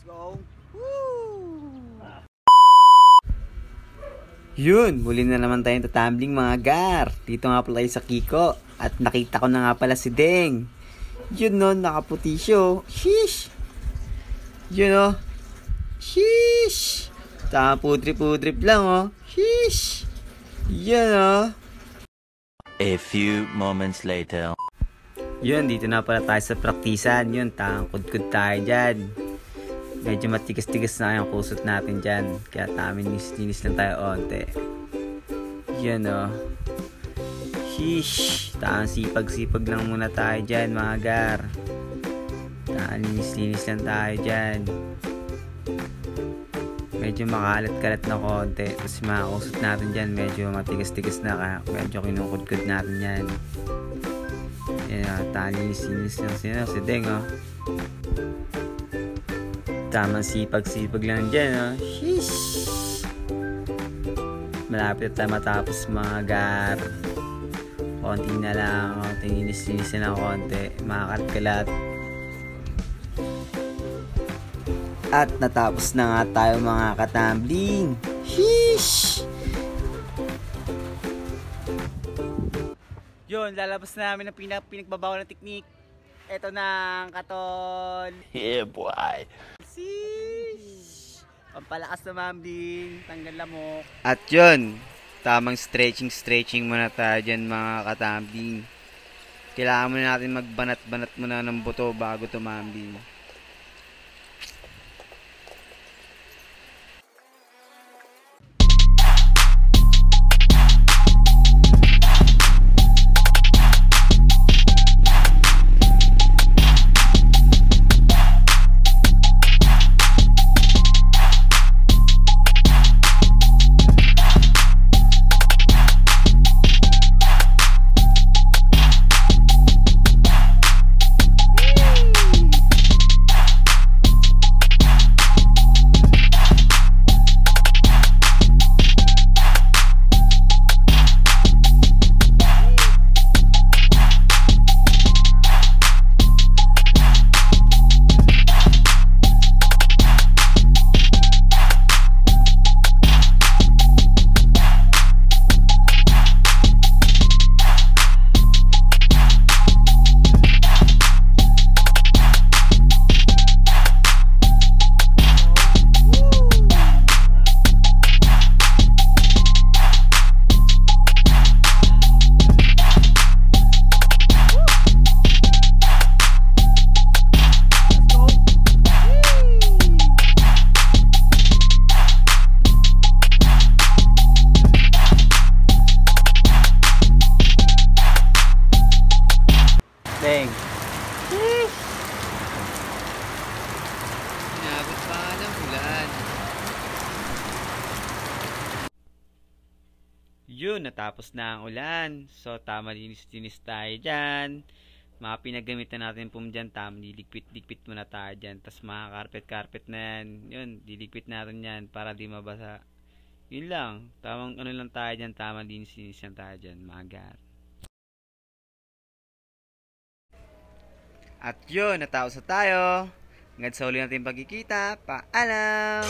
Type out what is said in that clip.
go! Woo! Yun, muli na naman tayong tatambling mga gar. Dito nga pala tayo sa Kiko. At nakita ko na nga pala si Deng. Yun no, nakaputi siya. Sheesh! Yun no. Sheesh! Tama pudrip-pudrip lang oh. Sheesh! Yun no. A few moments later. Yun, dito na pala tayo sa praktisan. Yun, tangkod-kod tayo dyan. Medyo matigas-tigas na yung kusot natin dyan. Kaya linis lang tayo onte. Yan o. Sheesh. Taang sipag-sipag lang muna tayo dyan mga gar. Taang linis lang tayo dyan. Medyo makalat-kalat na konti. Tapos mga kusot natin dyan. Medyo matigas-tigas na. Medyo kinukod-kod natin yan. Yan o. Taang linis lang siya. Si Deng o. Tamang sipag-sipag lang dyan, oh. Sheesh! Malapit na matapos mga gar. Konti na lang, oh. Linis na ng konti. Makakalat-kalat. At natapos na nga tayo mga katambling. Sheesh! Yun, lalabas na namin ang pinagbabawal na teknik. Ito na ang katol. Yeah, boy. Sheesh! Pampalakas na mambing, tanggal lamok. At yun, tamang stretching muna tayo dyan mga katambing. Kailangan muna natin magbanat-banat muna ng buto bago tumambing. Deng. Inabot pa ng ulan. Yun, natapos na ang ulan. So, tama linis-linis tayo dyan. Mga pinagamitan natin po dyan, tama diligpit-ligpit muna tayo dyan. Tapos mga carpet na yan. Yun, diligpit natin yan para di mabasa. Yun lang. Tamang ano lang tayo dyan, tama linis-linis lang tayo dyan, mga gar. At yun, natapos na tayo. Hanggang sa uli natin pagkikita. Paalam!